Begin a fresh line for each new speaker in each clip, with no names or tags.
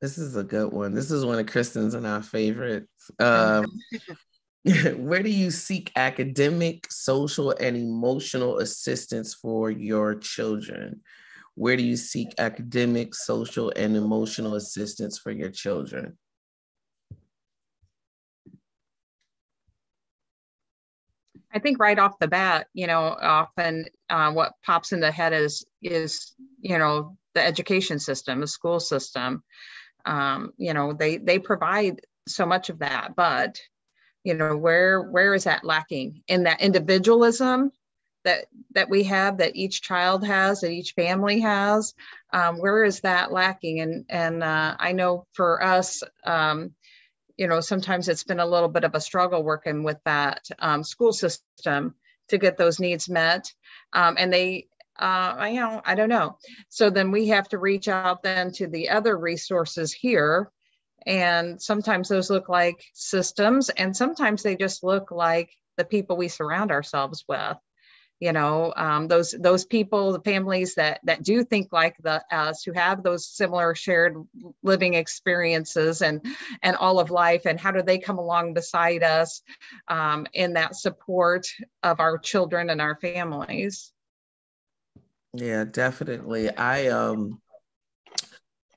This is a good one. This is one of Kristen's and our favorites. Where do you seek academic, social, and emotional assistance for your children? Where do you seek academic, social, and emotional assistance for your children?
I think right off the bat, often what pops in the head is, the education system, the school system. They provide so much of that, but where is that lacking in that individualism that we have, that each child has, that each family has? Where is that lacking? And I know for us, sometimes it's been a little bit of a struggle working with that school system to get those needs met. And they, I don't know. So then we have to reach out then to the other resources here. And sometimes those look like systems, and sometimes they just look like the people we surround ourselves with. Those people, the families that do think like us, who have those similar shared living experiences and all of life, and how do they come along beside us in that support of our children and our families?
Yeah, definitely. I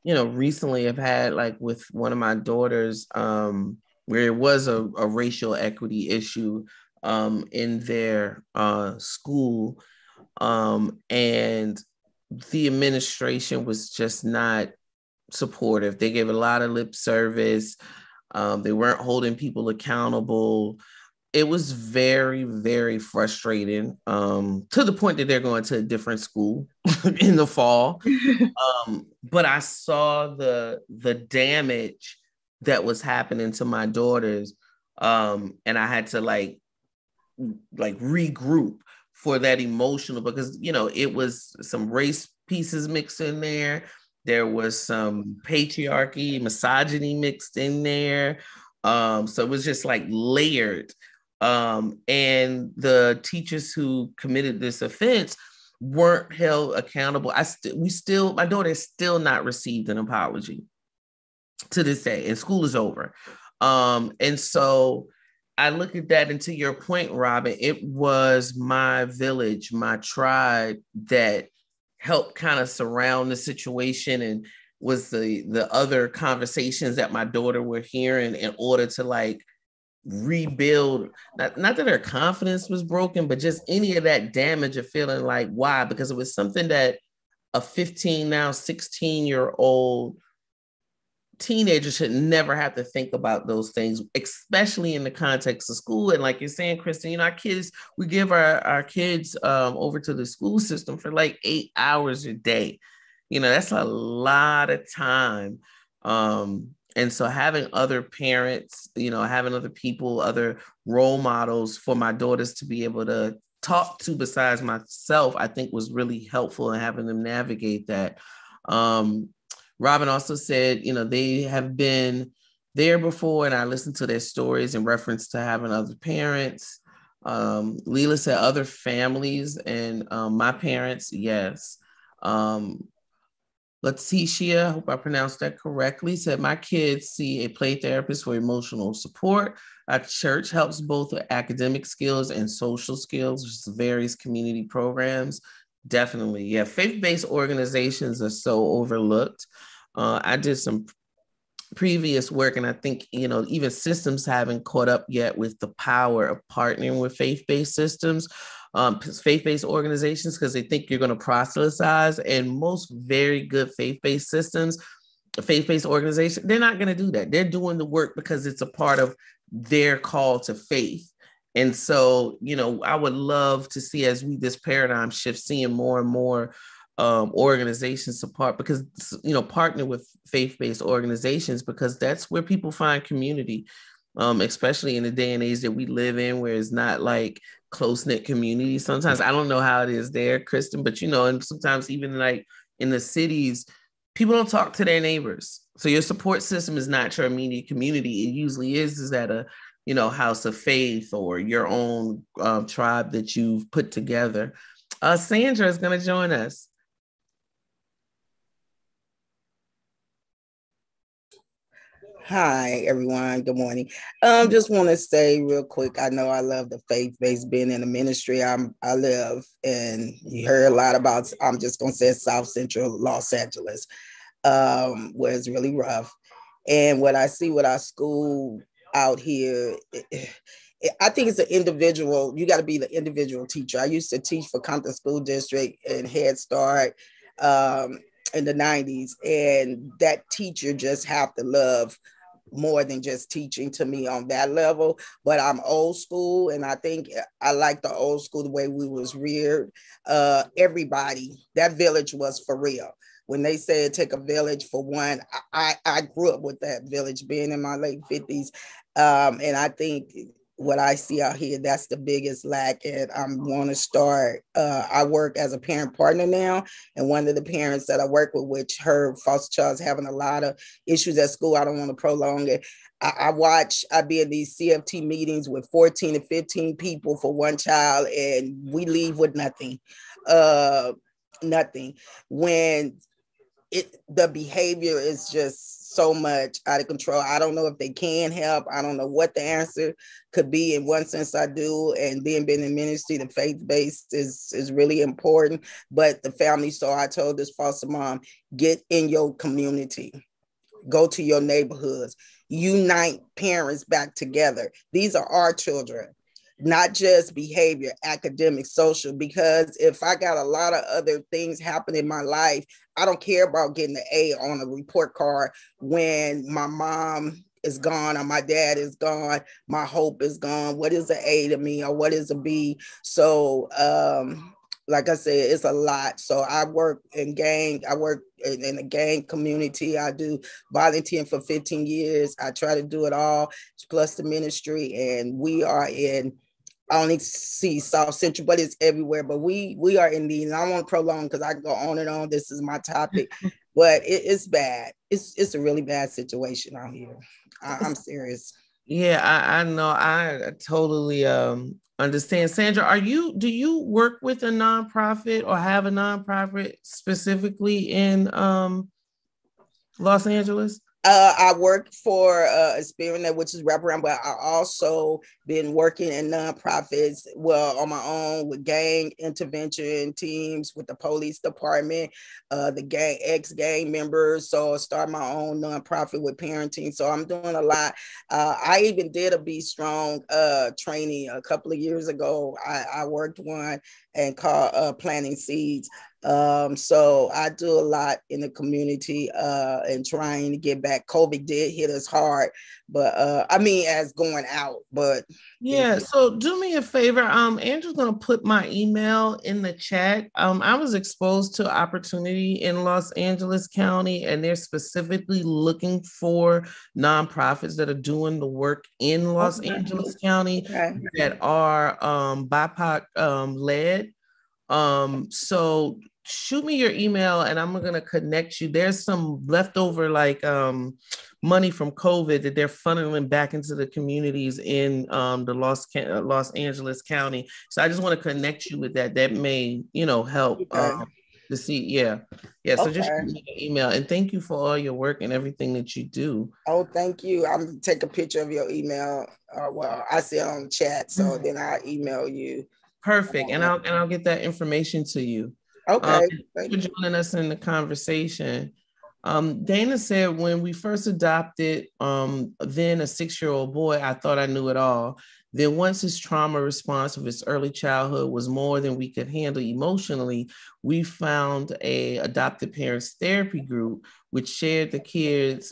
recently have had, like, with one of my daughters, where it was a racial equity issue in their school. And the administration was just not supportive. They gave a lot of lip service. They weren't holding people accountable. It was very, very frustrating, to the point that they're going to a different school in the fall. But I saw the damage that was happening to my daughters. And I had to like regroup for that emotional, because it was some race pieces mixed in there. There was some patriarchy, misogyny mixed in there. So it was just like layered. And the teachers who committed this offense weren't held accountable. My daughter has still not received an apology to this day, and school is over. And so I look at that, and to your point, Robin, it was my village, my tribe, that helped kind of surround the situation, and was the other conversations that my daughter were hearing in order to like rebuild, not that her confidence was broken, but just any of that damage of feeling like, why? Because it was something that a 15, now 16-year-old teenagers should never have to think about those things, especially in the context of school. And like you're saying, Kristin, our kids, we give our kids over to the school system for like 8 hours a day. That's a lot of time. And so having other parents, having other people, other role models for my daughters to be able to talk to besides myself, I think was really helpful in having them navigate that. Robin also said, they have been there before, and I listened to their stories in reference to having other parents. Leela said other families, and my parents, yes. Leticia, I hope I pronounced that correctly, said my kids see a play therapist for emotional support. Our church helps both with academic skills and social skills, which is various community programs. Definitely. Yeah. Faith-based organizations are so overlooked. I did some previous work, and I think, even systems haven't caught up yet with the power of partnering with faith-based systems, faith-based organizations, because they think you're going to proselytize. And most very good faith-based systems, faith-based organizations, they're not going to do that. They're doing the work because it's a part of their call to faith. And so, I would love to see, as this paradigm shift, seeing more and more organizations support, because, partner with faith-based organizations, because that's where people find community, especially in the day and age that we live in, where it's not like close-knit community. Sometimes, I don't know how it is there, Kristin, but, and sometimes even like in the cities, people don't talk to their neighbors. So your support system is not your immediate community. It usually is at a, house of faith or your own tribe that you've put together. Sandra is going to join us.
Hi, everyone. Good morning. Just want to say real quick, I know I love the faith-based being in the ministry. I live, and you heard a lot about, I'm just going to say South Central Los Angeles, where it's really rough. And what I see with our school out here, I think it's an individual, you got to be the individual teacher. I used to teach for Compton School District and Head Start in the 90s, and that teacher just have to love more than just teaching to me on that level. But I'm old school, and I think I like the old school, the way we was reared. Everybody, that village was for real. When they said take a village for one, I grew up with that village, being in my late 50s. And I think what I see out here, that's the biggest lack. And I'm going to start, I work as a parent partner now. And one of the parents that I work with, which her foster child's having a lot of issues at school, I don't want to prolong it. I be in these CFT meetings with 14 to 15 people for one child, and we leave with nothing. Nothing. When the behavior is just so much out of control. I don't know if they can help. I don't know what the answer could be. In one sense, I do. And then being in ministry, the faith-based is really important. But the family, so I told this foster mom, get in your community. Go to your neighborhoods. Unite parents back together. These are our children, not just behavior, academic, social, because if I got a lot of other things happening in my life, I don't care about getting an A on a report card when my mom is gone or my dad is gone, my hope is gone. What is an A to me, or what is a B? So like I said, it's a lot. So I work in a gang community. I do volunteering for 15 years. I try to do it all, plus the ministry. And we are in, I only see South Central, but it's everywhere. But we are in need. And I don't want to prolong because I can go on and on. This is my topic, but it's bad. It's a really bad situation out here. I'm serious.
Yeah, I know. I totally understand. Sandra, do you work with a nonprofit or have a nonprofit specifically in Los Angeles?
I work for Experiment, which is wraparound, but I also been working in nonprofits, well, on my own with gang intervention teams, with the police department, the gang ex-gang members. So I started my own nonprofit with parenting. So I'm doing a lot. I even did a Be Strong training a couple of years ago. I worked one and called Planting Seeds. So I do a lot in the community and trying to get back. COVID did hit us hard, but I mean, as going out, but
yeah. So do me a favor. Andrew's gonna put my email in the chat. I was exposed to opportunity in Los Angeles County, and they're specifically looking for nonprofits that are doing the work in Los Angeles County that are BIPOC led. So shoot me your email and I'm gonna connect you. There's some leftover money from COVID that they're funneling back into the communities in the Los Angeles County. So I just want to connect you with that. That may, help to see. Yeah. So just shoot me your email, and thank you for all your work and everything that you do.
Oh, thank you. I'm gonna take a picture of your email. Well, I see it on the chat, so then I'll email you.
Perfect. And I'll get that information to you.
Okay.
Thanks for joining us in the conversation. Dana said, when we first adopted then a 6-year-old boy, I thought I knew it all. Then once his trauma response of his early childhood was more than we could handle emotionally, we found a adopted parents therapy group, which shared the kids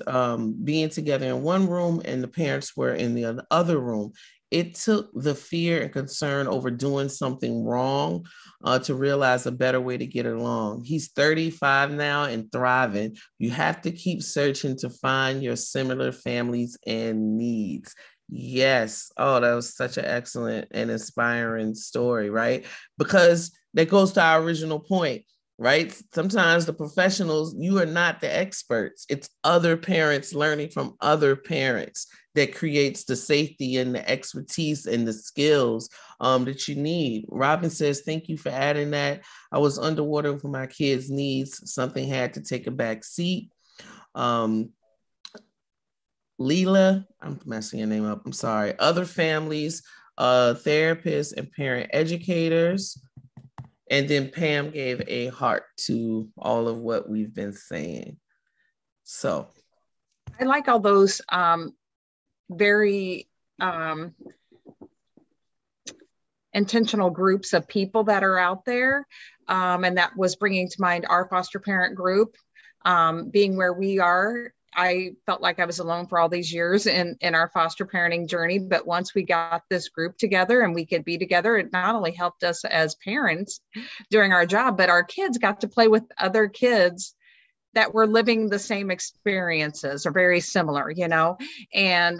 being together in one room and the parents were in the other room. It took the fear and concern over doing something wrong to realize a better way to get along. He's 35 now and thriving. You have to keep searching to find your similar families and needs. Yes. Oh, that was such an excellent and inspiring story, right? Because that goes to our original point, right? Sometimes the professionals, you are not the experts. It's other parents learning from other parents that creates the safety and the expertise and the skills that you need. Robin says, thank you for adding that. I was underwater for my kids' needs. Something had to take a back seat. Leela, I'm messing your name up, I'm sorry, other families, therapists and parent educators. And then Pam gave a heart to all of what we've been saying. So
I like all those very intentional groups of people that are out there. And that was bringing to mind our foster parent group. Being where we are, I felt like I was alone for all these years in our foster parenting journey. But once we got this group together and we could be together, it not only helped us as parents doing our job, but our kids got to play with other kids that were living the same experiences or very similar, and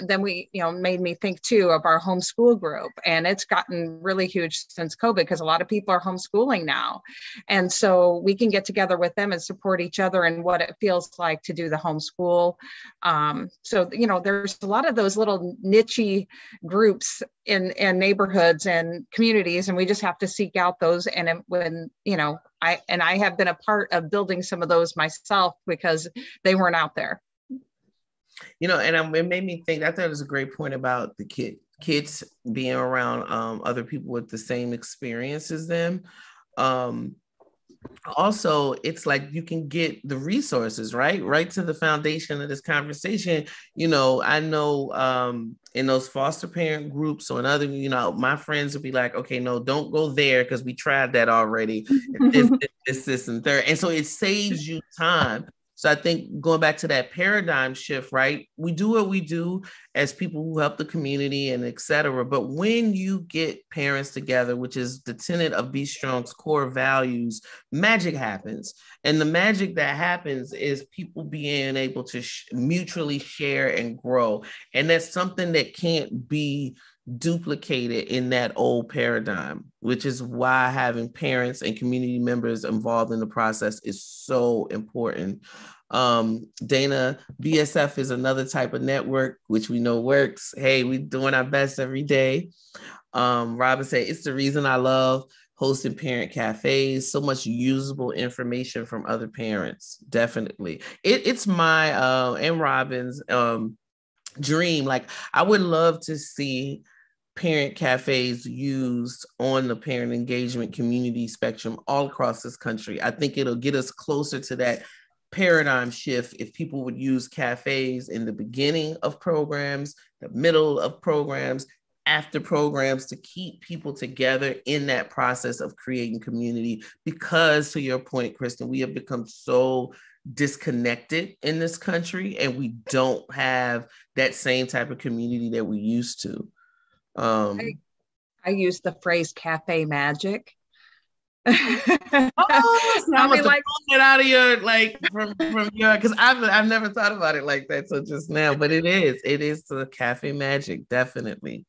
then we, made me think too of our homeschool group, and it's gotten really huge since COVID because a lot of people are homeschooling now. And so we can get together with them and support each other and what it feels like to do the homeschool. So, there's a lot of those little niche groups in neighborhoods and communities, and we just have to seek out those. And when, I have been a part of building some of those myself because they weren't out there.
And it made me think, I thought it was a great point about the kids being around other people with the same experience as them. Also, it's like you can get the resources, right to the foundation of this conversation. I know in those foster parent groups or in other, my friends would be like, okay, no, don't go there because we tried that already. this, and third. And so it saves you time. So I think going back to that paradigm shift, right? We do what we do as people who help the community and et cetera. But when you get parents together, which is the tenet of Be Strong's core values, magic happens. And the magic that happens is people being able to mutually share and grow. And that's something that can't be duplicated in that old paradigm, which is why having parents and community members involved in the process is so important. Dana, BSF is another type of network, which we know works. Hey, we're doing our best every day. Robin said, it's the reason I love hosting parent cafes, so much usable information from other parents. Definitely. It's my and Robin's dream. Like, I would love to see parent cafes used on the parent engagement community spectrum all across this country. I think it'll get us closer to that paradigm shift if people would use cafes in the beginning of programs, the middle of programs, after programs, to keep people together in that process of creating community. Because, to your point, Kristin, we have become so disconnected in this country and we don't have that same type of community that we used to.
I use the phrase cafe magic.
I must have pulled it out of your, from your, because I've never thought about it like that. So just now, but it is the cafe magic, definitely.